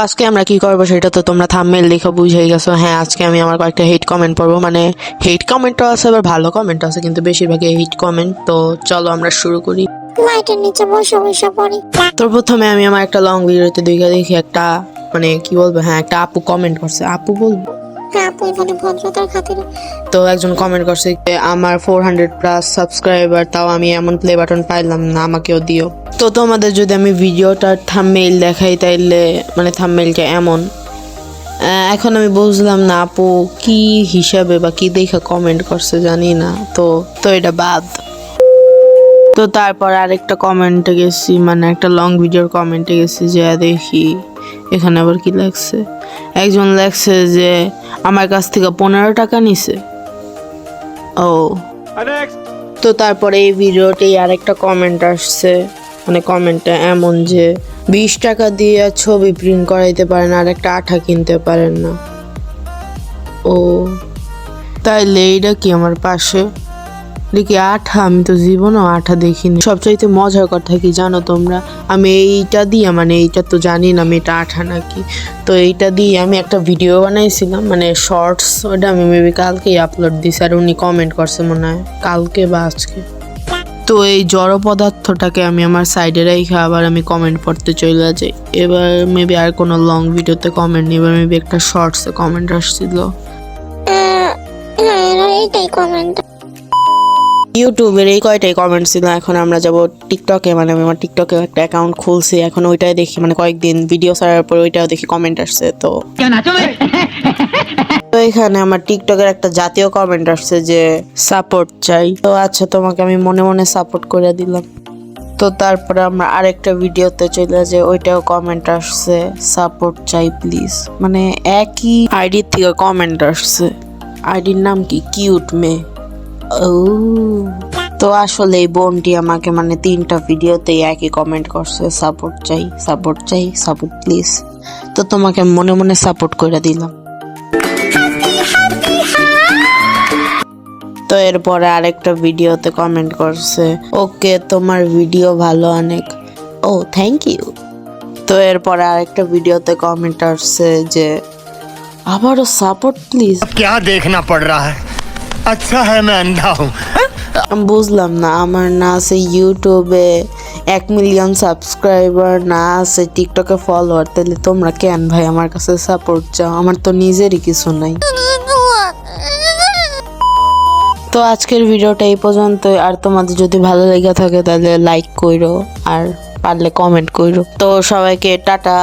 আজকে আমরা কি করবো সেটা তো তোমরা থাম্বনেল দেখে বুঝেই গেছো। হ্যাঁ, আজকে আমি আমার কয়েকটা হেট কমেন্ট পড়বো, মানে হেট কমেন্টও আছে আবার ভালো কমেন্ট আছে, কিন্তু বেশিরভাগই হেট কমেন্ট। তো চলো আমরা শুরু করি। লাইটের নিচে বসে বসে পড়ি। তো প্রথমে আমি আমার একটা লং ভিডিওতে দেখি একটা, মানে কি বলবো, হ্যাঁ একটা আপু কমেন্ট করছে, আপু বলবো, আপু এখানে ভদ্রতার খাতিরে। তো একজন কমেন্ট করছে যে আমার 400+ সাবস্ক্রাইবার, তাও আমি এমন প্লে বাটন পাইলাম না, আমাকেও দিও। তো তোমাদের যদি আমি ভিডিওটার থাম্বনেইল দেখাই তাইলে মানে থাম্বনেইলটা এমন। এখন আমি বুঝলাম না আপু কি হিসাবে বা কি দেখা কমেন্ট করছে জানি না, তো তো এটা বাদ। তো তারপর আরেকটা কমেন্টে গেছি, মানে একটা লং ভিডিওর কমেন্টে গেছি, যে দেখি এখানে আবার কি লাগছে। একজন লাগছে যে আমার কাছ থেকে 15 টাকা নিছে। ও, তো তারপরে এই ভিডিওতেই আরেকটা কমেন্ট আসছে, মানে কমেন্টটা এমন যে 20 টাকা দিয়ে ছবি প্রিন্ট করাইতে পারেন আর একটা আঠা কিনতে পারেন না। ও তাইলে এইটা কি আমার পাশে দেখি আঠা, আমি তো জীবনও আঠা দেখিনি। সবচাইতে মজার কথা কি জানো তোমরা, আমি এইটা দিয়ে, মানে এইটা তো জানি না আমি এটা আঠা নাকি, তো এইটা দিয়ে আমি একটা ভিডিও বানাইছিলাম, মানে শর্টস, ওটা আমি মেবি কালকেই আপলোড দিছি, আর উনি কমেন্ট করছে মনে হয় কালকে বা আজকে। তো এই জড় পদার্থটাকে আমি আমার সাইডে রেখে আবার আমি কমেন্ট পড়তে চলে যাই। এবার মেবি আর কোনো লং ভিডিওতে কমেন্ট নেই, এবার মেবি একটা শর্টসে কমেন্ট আসছিল। হ্যাঁ, এইটাই কমেন্ট। ইউটিউবের এই কয়টাই কমেন্ট ছিল। এখন আমরা যাব টিকটকে, মানে আমি আমার টিকটকে একটা অ্যাকাউন্ট খুলছি, এখন ওইটাই দেখি, মানে কয়েকদিন ভিডিও ছাড়ার পর ওইটাও দেখি কমেন্ট আসছে। তো তো এখানে আমার টিকটকের একটা জাতীয় কমেন্ট আসছে যে সাপোর্ট চাই। তো আচ্ছা, তোমাকে আমি মনে মনে সাপোর্ট করে দিলাম। তো তারপরে আমরা আরেকটা ভিডিওতে চলে যাই, ওইটাও কমেন্ট আসছে সাপোর্ট চাই প্লিজ, মানে একই আইডি থেকে কমেন্ট আসছে। আইডির নাম কি, কিউট মেয়ে। ও, তো আসলে এই বোনটি আমাকে মানে 3টা ভিডিওতেই একই কমেন্ট করছে, সাপোর্ট চাই, সাপোর্ট চাই, সাপোর্ট প্লিজ। তো তোমাকে মনে মনে সাপোর্ট করে দিলাম। তো এরপরে আরেকটা ভিডিওতে কমেন্ট করছে, ওকে তোমার ভিডিও ভালো অনেক। ও থ্যাংক ইউ। তো এরপরে আরেকটা ভিডিওতে কমেন্ট আসছে যে আবারও সাপোর্ট প্লিজ। क्या देखना पड़ रहा है? अच्छा है मैं अंधा हूँ। আমি বুঝলাম না, আমার না আছে ইউটিউবে 1 মিলিয়ন সাবস্ক্রাইবার, না আছে টিকটকে ফলোয়ার, তাহলে তোমরা কেন ভাই আমার কাছে সাপোর্ট চাও? আমার তো নিজেরই কিছু নাই। তো আজকের ভিডিওটা এই পর্যন্ত, আর তোমাদের যদি ভালো লেগে থাকে তাহলে লাইক কইরো, আর পারলে কমেন্ট কইরো। তো সবাইকে টাটা।